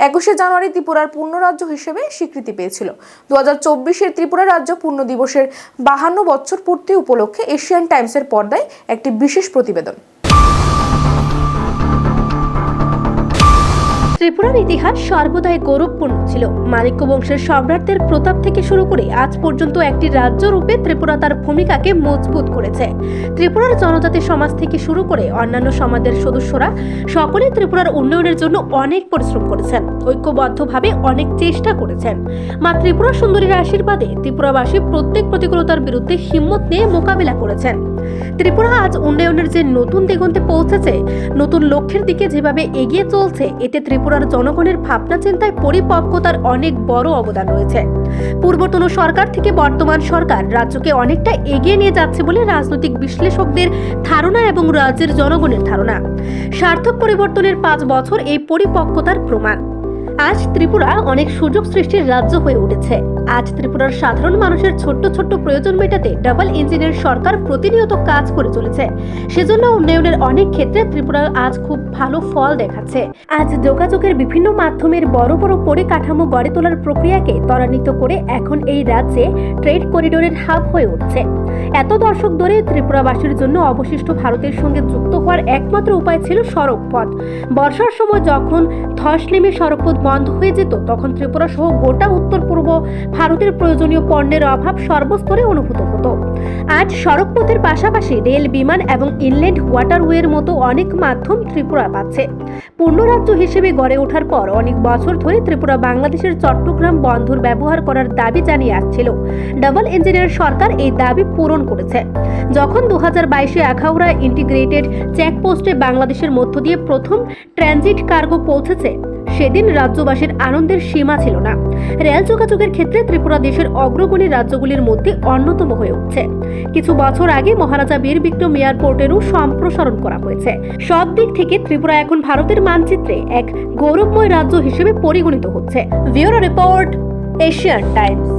21শে জানুয়ারি ত্রিপুরার পূর্ণ রাজ্য হিসেবে স্বীকৃতি পেয়েছিল। 2024-এর ত্রিপুরা রাজ্য পূর্ণ দিবসের 52 বছর পূর্তি উপলক্ষে এশিয়ান টাইমসের পর্দায় একটি বিশেষ প্রতিবেদন। ত্রিপুরার ইতিহাস সর্বদাই গৌরবপূর্ণ ছিল। মালিক্য বংশের সম্রাটদের প্রতাপ থেকে শুরু করে আজ পর্যন্ত একটি রাজ্য রূপে ত্রিপুরা তার ভূমিকাকে মজবুত করেছে। ত্রিপুরার জনজাতি সমাজ থেকে শুরু করে অন্যান্য সমাজের সদস্যরা সকলে ত্রিপুরার উন্নয়নের জন্য অনেক পরিশ্রম করেছেন, ঐক্যবদ্ধভাবে অনেক চেষ্টা করেছেন। মা ত্রিপুরা সুন্দরীর আশীর্বাদে ত্রিপুরাবাসী প্রত্যেক প্রতিকূলতার বিরুদ্ধে হিম্মত নিয়ে মোকাবিলা করেছেন। ত্রিপুরা আজ উন্নয়নের যে নতুন দিগন্তে পৌঁছেছে, নতুন লক্ষ্যের দিকে যেভাবে এগিয়ে চলছে, এতে ত্রিপুরার জনগণের ভাবনা চিন্তায় পরিপক্কতার অনেক বড় অবদান রয়েছে। পূর্বতন সরকার থেকে বর্তমান সরকার রাজ্যকে অনেকটা এগিয়ে নিয়ে যাচ্ছে বলে রাজনৈতিক বিশ্লেষকদের ধারণা এবং রাজ্যের জনগণের ধারণা। সার্থক পরিবর্তনের 5 বছর এই পরিপক্কতার প্রমাণ। আজ ত্রিপুরা অনেক সুযোগ সৃষ্টির রাজ্য হয়ে উঠেছে। আজ ত্রিপুরার সাধারণ মানুষের ছোট্ট ছোট্ট প্রয়োজন মেটাতে ডাবল ইঞ্জিনের সরকার প্রতিনিয়ত কাজ করে চলেছে। সেজন্য উন্নয়নের অনেক ক্ষেত্রে ত্রিপুরা আজ খুব ভালো ফল দেখাচ্ছে। আজ যোগাযোগের বিভিন্ন মাধ্যমের বড় বড় পরিকাঠামো গড়ে তোলার প্রক্রিয়াকে ত্বরান্বিত করে এখন এই রাজ্যে ট্রেড করিডোরের হাব হয়ে উঠছে। এত দশক ধরে ত্রিপুরাবাসীর জন্য অবশিষ্ট ভারতের সঙ্গে যুক্ত হওয়ার একমাত্র উপায় ছিল সড়ক পথ। বর্ষার সময় যখন ধস নেমে সড়কপথ বন্ধ হয়ে যেত, তখন ত্রিপুরা সহ গোটা উত্তর পূর্ব ভারতের প্রয়োজনীয় পণ্যের অভাব সর্বস্তরে অনুভূত হতো। আজ সড়কপথের পাশাপাশি রেল, বিমান এবং ইনল্যান্ড ওয়াটারওয়ের মতো অনেক মাধ্যম ত্রিপুরা পাচ্ছে। পূর্ণ রাজ্য হিসেবে গড়ে ওঠার পর অনেক বছর ধরে ত্রিপুরা বাংলাদেশের চট্টগ্রাম বন্দর ব্যবহার করার দাবি জানিয়ে আসছিল। ডাবল ইঞ্জিনের সরকার এই দাবি পূরণ করেছে। যখন 2022-এ আখাউড়া ইন্টিগ্রেটেড চেকপোস্টে বাংলাদেশের মধ্য দিয়ে প্রথম ট্রানজিট কার্গো পৌঁছেছে, সেদিন রাজ্যবাসীর আনন্দের সীমা ছিল না। রেল যোগাযোগের ক্ষেত্রে ত্রিপুরা দেশের অগ্রগণী রাজ্যগুলির মধ্যে অন্যতম হয়ে উঠছে। কিছু বছর আগে মহারাজা বীর বিক্রম এয়ারপোর্টেরও সম্প্রসারণ করা হয়েছে। সব দিক থেকে ত্রিপুরা এখন ভারতের মানচিত্রে এক গৌরবময় রাজ্য হিসেবে পরিগণিত হচ্ছে। Bureau report, Asian Times.